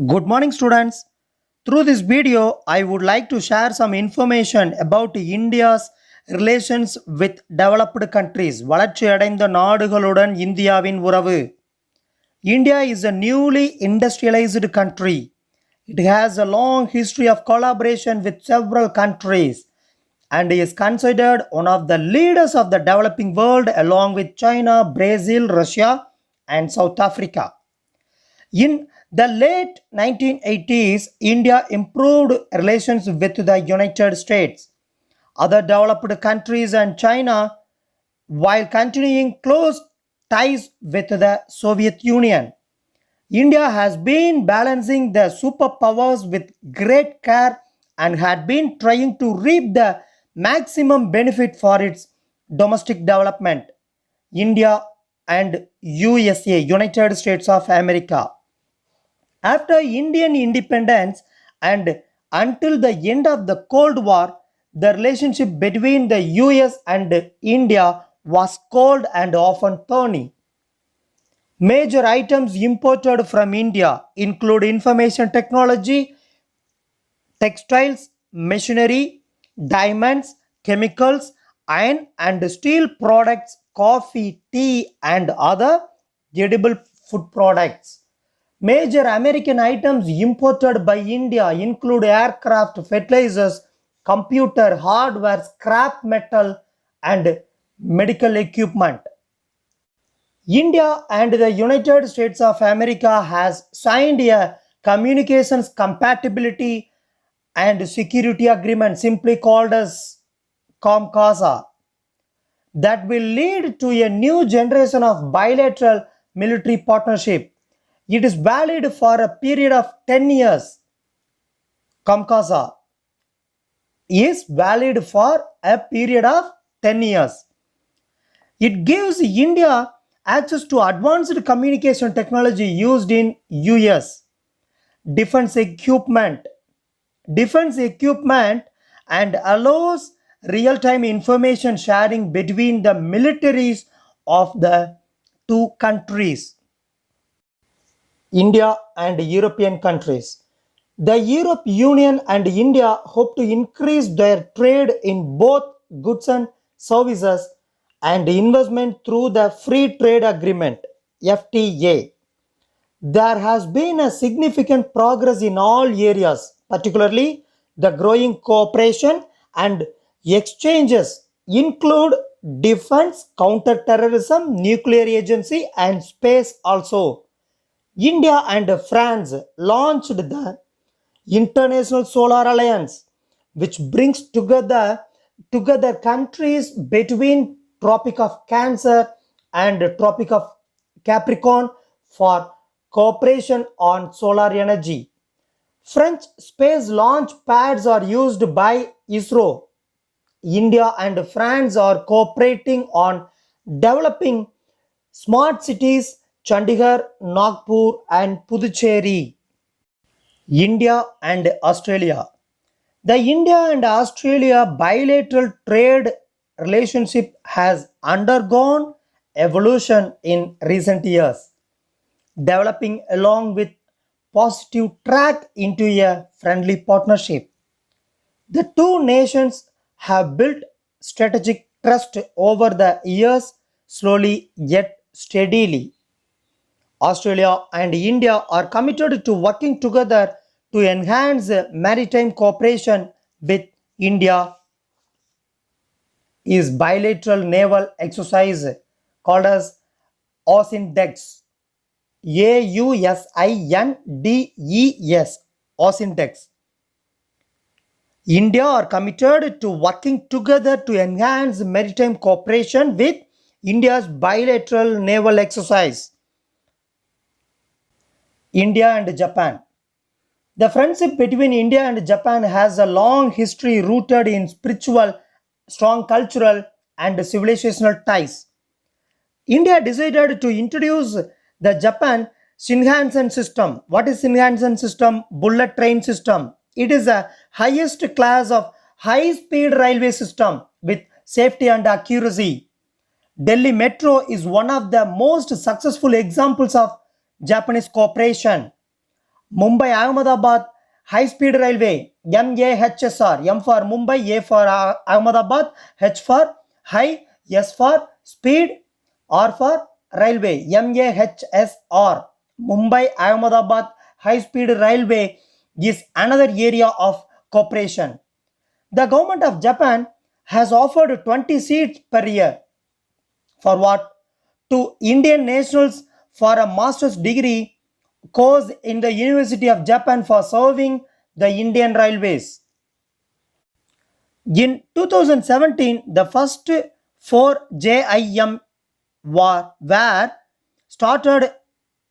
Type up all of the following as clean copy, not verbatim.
Good morning, students. Through this video, I would like to share some information about India's relations with developed countries. வளர்ச்சியடைந்த நாடுகளுடன் இந்தியாவின் உறவு. India is a newly industrialized country. It has a long history of collaboration with several countries and is considered one of the leaders of the developing world along with China, Brazil, Russia, and South Africa. In the late 1980s, India improved relations with the United States, other developed countries, and China while continuing close ties with the Soviet Union. India has been balancing the superpowers with great care and had been trying to reap the maximum benefit for its domestic development. India and USA, United States of America. After Indian independence and until the end of the Cold War, the relationship between the US and India was cold and often thorny. Major items imported from India include information technology, textiles, machinery, diamonds, chemicals, iron and steel products, coffee, tea, and other edible food products. Major American items imported by India include aircraft, fertilizers, computer, hardware, scrap metal, and medical equipment. India and the United States of America has signed a communications compatibility and security agreement simply called as COMCASA that will lead to a new generation of bilateral military partnership. It is valid for a period of 10 years. COMCASA is valid for a period of 10 years. It gives India access to advanced communication technology used in US, defense equipment, and allows real-time information sharing between the militaries of the two countries. India and European countries. The European Union and India hope to increase their trade in both goods and services and investment through the Free Trade Agreement FTA. There has been a significant progress in all areas, particularly the growing cooperation and exchanges include defense, counter-terrorism, nuclear agency, and space also. India and France launched the International Solar Alliance, which brings together countries between Tropic of Cancer and Tropic of Capricorn for cooperation on solar energy. French space launch pads are used by ISRO. India and France are cooperating on developing smart cities Chandigarh, Nagpur, and Puducherry. India and Australia. The India and Australia bilateral trade relationship has undergone evolution in recent years, developing along with positive track into a friendly partnership. The two nations have built strategic trust over the years, slowly yet steadily. Australia and India are committed to working together to enhance maritime cooperation with India is bilateral naval exercise called as AUSINDEX. AUSINDES. AUSINDEX. India are committed to working together to enhance maritime cooperation with India's bilateral naval exercise. India and Japan. The friendship between India and Japan has a long history rooted in spiritual, strong cultural, and civilizational ties. India decided to introduce the Japan Shinkansen system. What is Shinkansen system? Bullet train system. It is the highest class of high-speed railway system with safety and accuracy. Delhi Metro is one of the most successful examples of Japanese cooperation. Mumbai Ahmedabad High Speed Railway, MAHSR, M for Mumbai, A for Ahmedabad, H for High, S for Speed, R for Railway, MAHSR. Mumbai Ahmedabad High Speed Railway is another area of cooperation. The government of Japan has offered 20 seats per year for what? To Indian nationals for a master's degree course in the University of Japan for serving the Indian Railways. In 2017, the first 4 JIM were started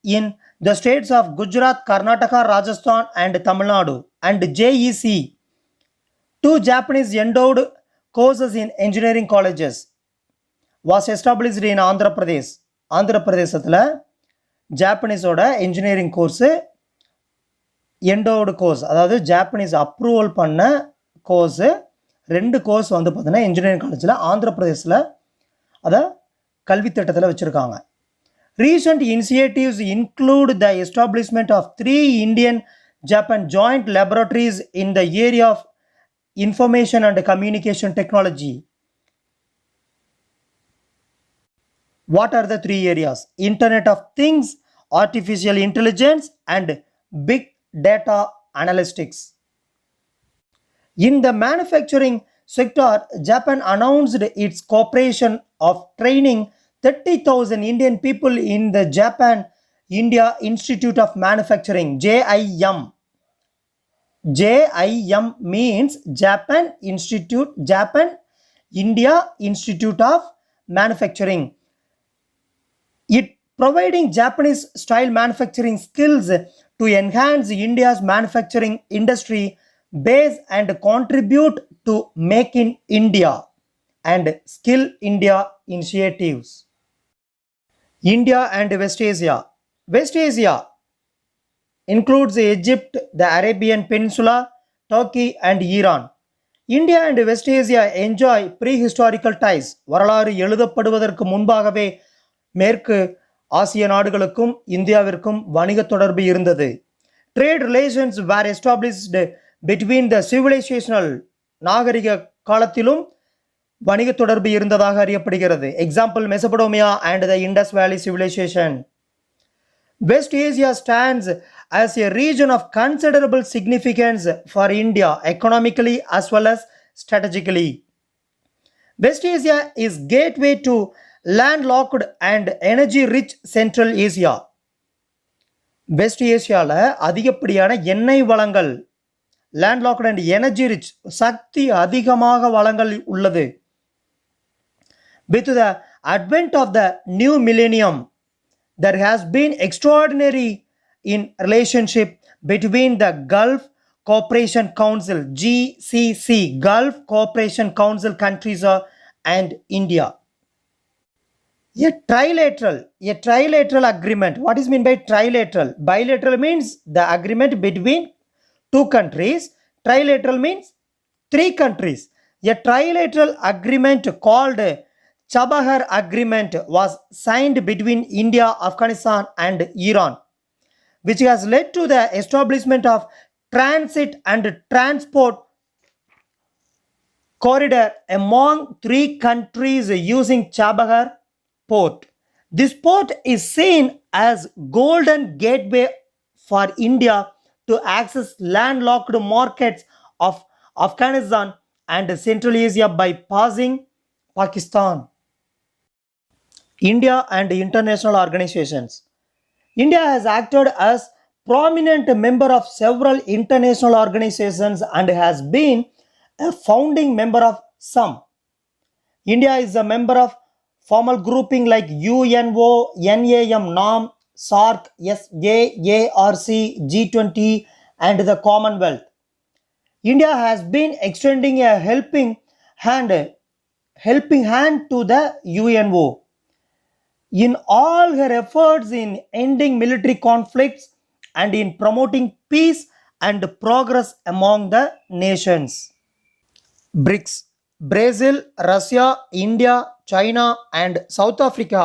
in the states of Gujarat, Karnataka, Rajasthan, and Tamil Nadu, and JEC, 2 Japanese endowed courses in engineering colleges, was established in Andhra Pradesh. Andhra பிரதேசத்தில் ஜாப்பனீஸோட engineering course எண்டோடு course, அதாவது Japanese approval பண்ண course 2 course வந்து பார்த்தீங்கன்னா engineering காலேஜில் ஆந்திர பிரதேசில் அதை கல்வித்திட்டத்தில் வச்சுருக்காங்க. Recent initiatives include the establishment of 3 Indian-Japan joint laboratories in the area of information and communication technology. What are the 3 areas? Internet of Things, Artificial Intelligence, and Big Data Analytics. In the manufacturing sector, Japan announced its cooperation of training 30,000 Indian people in the Japan India Institute of Manufacturing, JIM. JIM means Japan India Institute of Manufacturing. It providing Japanese style manufacturing skills to enhance India's manufacturing industry base and contribute to Make in India and Skill India initiatives. India and West Asia. West Asia includes Egypt, the Arabian Peninsula, Turkey, and Iran. India and West Asia enjoy prehistorical ties. வரலாறு எழுதப்படுவதற்கு முன்பாகவே மேற்கு ஆசிய நாடுகளுக்கும் இந்தியாவிற்கும் வணிக தொடர்பு இருந்தது. Trade relations were established between the civilizational நாகரிக காலத்திலும் வணிக தொடர்பு இருந்ததாக அறியப்படுகிறது. Example, Mesopotamia and the Indus Valley civilization. West Asia stands as a region of considerable significance for India economically as well as strategically. West Asia is gateway to landlocked and energy-rich Central Asia. West ஏசியாவில் அதிகப்படியான எண்ணெய் வளங்கள், landlocked and energy-rich, சக்தி அதிகமாக வளங்கள் உள்ளது. With the advent of the new millennium, there has been extraordinary in relationship between the Gulf Cooperation Council, GCC, Gulf Cooperation Council countries and India. A trilateral agreement. What is meant by trilateral? Bilateral means the agreement between 2 countries. Trilateral means 3 countries. A trilateral agreement called Chabahar Agreement was signed between India, Afghanistan, and Iran, which has led to the establishment of transit and transport corridor among 3 countries using Chabahar port. This port is seen as golden gateway for India to access landlocked markets of Afghanistan and Central Asia by passing Pakistan. India and international organizations. India has acted as prominent member of several international organizations and has been a founding member of some. India is a member of formal grouping like UNO, NAM, NAM, SAARC, SAARC, G20, and the Commonwealth. India has been extending a helping hand to the UNO in all her efforts in ending military conflicts and in promoting peace and progress among the nations. BRICS. Brazil, Russia, India, China, and South Africa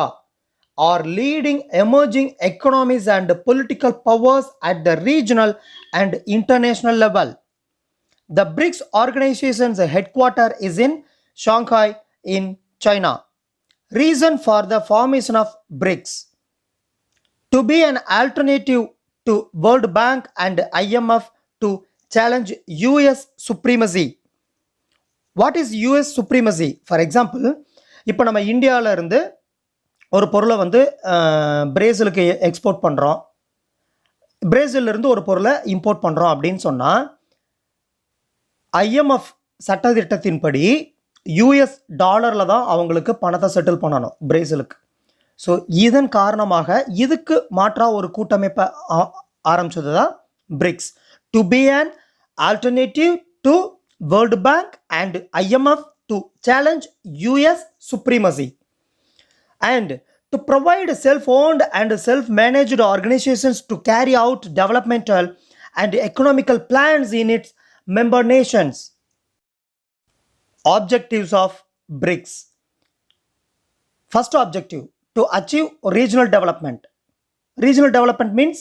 are leading emerging economies and political powers at the regional and international level. The BRICS organization's headquarter is in Shanghai in China. Reason for the formation of BRICS: to be an alternative to World Bank and IMF to challenge US supremacy. What is US supremacy? For example, இப்போ நம்ம இந்தியாவில் இருந்து ஒரு பொருளை வந்து பிரேசிலுக்கு export பண்ணுறோம், பிரேசிலிருந்து ஒரு பொருளை இம்போர்ட் பண்ணுறோம் அப்படின்னு சொன்னால் ஐஎம்எஃப் சட்டத்திட்டத்தின்படி யூஎஸ் டாலரில் தான் அவங்களுக்கு பணத்தை செட்டில் பண்ணணும் பிரேசிலுக்கு. ஸோ இதன் காரணமாக இதுக்கு மாற்றாக ஒரு கூட்டமைப்பை ஆரம்பிச்சது தான் BRICS. To be an alternative to world bank and IMF to challenge US supremacy and to provide self-owned and self-managed organizations to carry out developmental and economical plans in its member nations. Objectives of BRICS. First objective: to achieve regional development. Regional development means,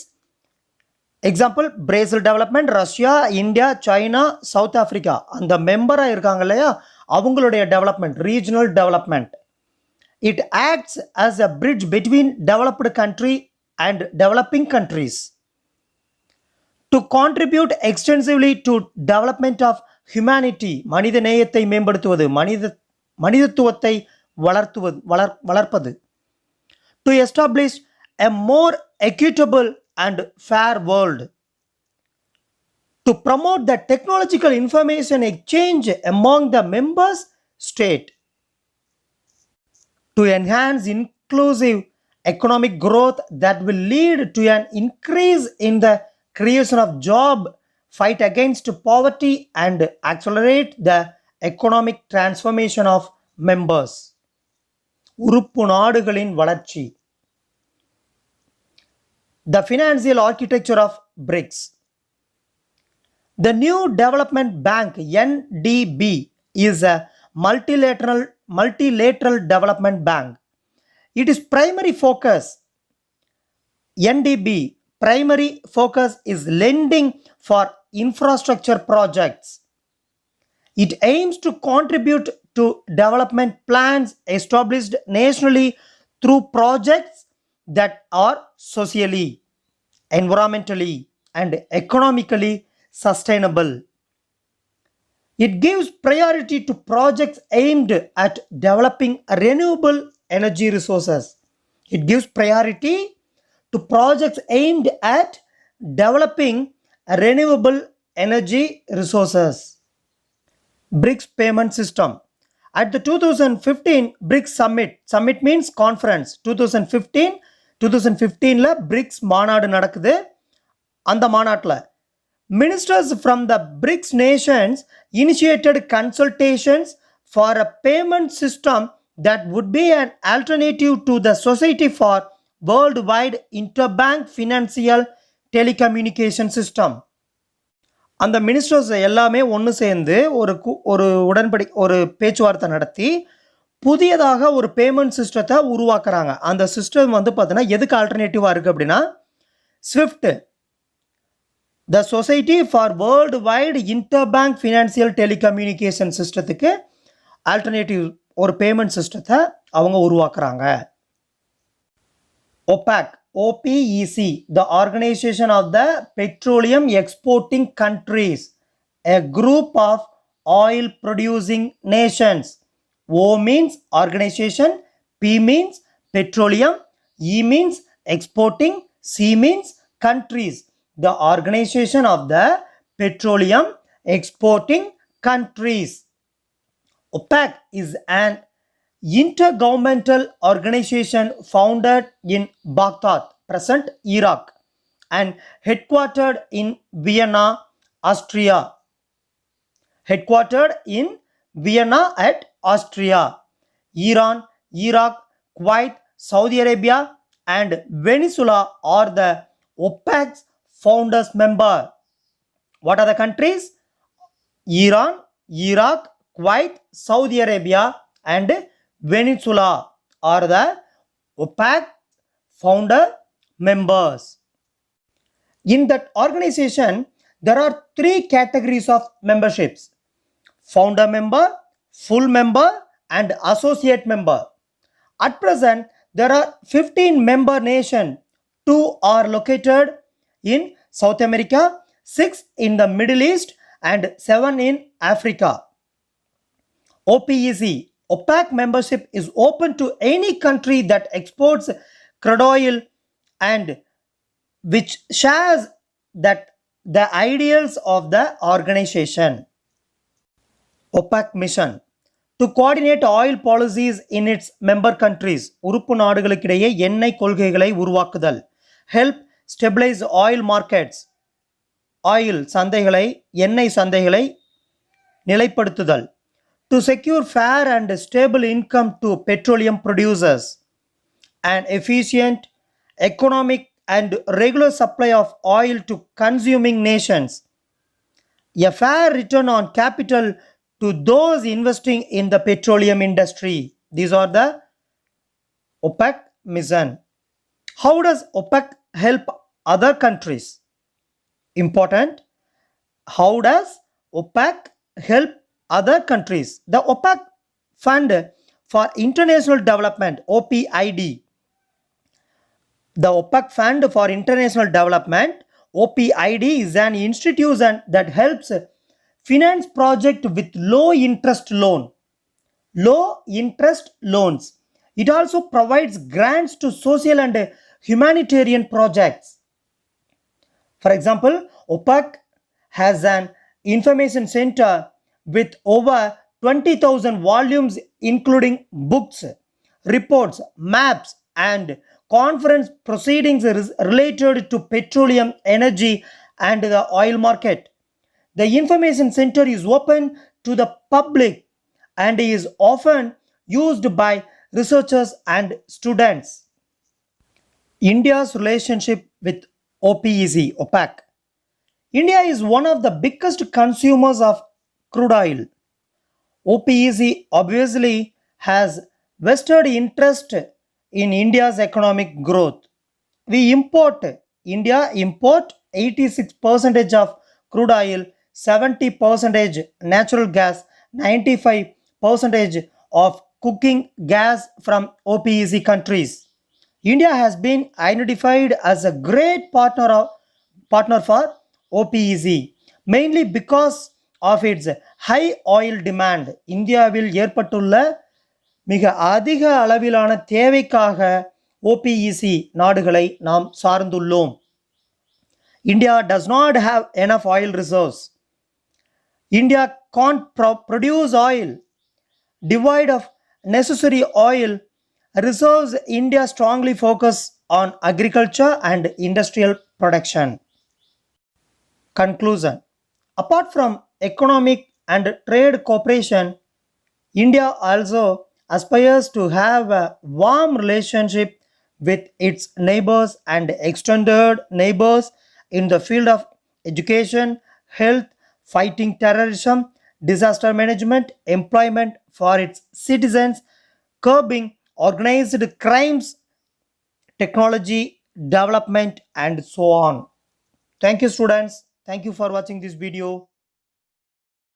example, Brazil development, Russia, India, China, South Africa. அந்த மெம்பராக இருக்காங்க இல்லையா, அவங்களுடைய development, regional development. It acts as a bridge between developed country and developing countries. To contribute extensively to development of humanity, மனித நேயத்தை மேம்படுத்துவது, மனிதத்துவத்தை வளர்ப்பது. To establish a more equitable and fair world. To promote the technological information exchange among the members state. To enhance inclusive economic growth that will lead to an increase in the creation of jobs, fight against poverty, and accelerate the economic transformation of members. உறுப்பு நாடுகளின் வளர்ச்சி. The financial architecture of BRICS. The new development bank NDB is a multilateral development bank. It is primary focus, NDB primary focus is lending for infrastructure projects. It aims to contribute to development plans established nationally through projects that are socially, environmentally, and economically sustainable. It gives priority to projects aimed at developing renewable energy resources. It gives priority to projects aimed at developing renewable energy resources. BRICS payment system. At the 2015 BRICS summit means conference. 2015ல BRICS மாநாடு நடக்குது. அந்த மாநாட்டில் ministers from the BRICS nations initiated consultations for a payment system that would be an alternative to the Society for Worldwide Interbank Financial Telecommunication System. அந்த ministers எல்லாமே ஒன்று சேர்ந்து ஒரு பேச்சுவார்த்தை நடத்தி புதியதாக ஒரு பேமெண்ட் சிஸ்டத்தை உருவாக்குறாங்க. அந்த சிஸ்டம் வந்து பார்த்தீங்கன்னா எதுக்கு ஆல்டர்னேட்டிவாக இருக்குது அப்படின்னா, SWIFT, the society for world wide interbank financial telecommunication சிஸ்டத்துக்கு ஆல்டர்னேட்டிவ் ஒரு பேமெண்ட் சிஸ்டத்தை அவங்க உருவாக்குறாங்க. OPEC, OPEC, the Organization of the Petroleum Exporting Countries, a group of oil producing nations. O means organization, P means petroleum, E means exporting, C means countries. The Organization of the Petroleum Exporting Countries. OPEC is an intergovernmental organization founded in Baghdad, present Iraq, and headquartered in Vienna, Austria. Headquartered in Vienna at Austria. Iran, Iraq, Kuwait, Saudi Arabia, and Venezuela are the OPEC's founders member. What are the countries? Iran, Iraq, Kuwait, Saudi Arabia, and Venezuela are the OPEC founder members. In that organization, there are three categories of memberships: founder member, full member, and associate member. At present, there are 15 member nations. 2 are located in South America, 6 in the Middle East, and 7 in Africa. OPEC, OPEC membership is open to any country that exports crude oil and which shares that the ideals of the organization. OPEC mission to coordinate oil policies in its member countries. உறுப்பு நாடுகளுக்கிடையே எண்ணெய் கொள்கைகளை உருவாக்குதல். Help stabilize oil markets. Oil சந்தைகளை, எண்ணெய் சந்தைகளை நிலைப்படுத்துதல். To secure fair and stable income to petroleum producers. An efficient, economic and regular supply of oil to consuming nations. A fair return on capital to those investing in the petroleum industry. These are the OPEC mission. How does OPEC help other countries? Important. How does OPEC help other countries? The OPEC Fund for International Development, OPID. The OPEC Fund for International Development, OPID, is an institution that helps finance project with low interest loans. It also provides grants to social and humanitarian projects. For example, OPEC has an information center with over 20,000 volumes including books, reports, maps, and conference proceedings related to petroleum, energy, and the oil market. The information center is open to the public and is often used by researchers and students. India's relationship with OPEC. India is one of the biggest consumers of crude oil. OPEC obviously has vested interest in India's economic growth. India import 86% of crude oil, 70% natural gas, 95% of cooking gas from OPEC countries. India has been identified as a great partner for OPEC, mainly because of its high oil demand. இந்தியாவில் ஏற்பட்டுள்ள மிக அதிக அளவிலான தேவைக்காக OPEC நாடுகளை நாம் சார்ந்துள்ளோம். India does not have enough oil reserves. India can't produce oil. Devoid of necessary oil reserves, India strongly focus on agriculture and industrial production. Conclusion. Apart from economic and trade cooperation, India also aspires to have a warm relationship with its neighbors and extended neighbors in the field of education, health, fighting terrorism, disaster management, employment for its citizens, curbing organized crimes, technology development, and so on. Thank you, students. Thank you for watching this video.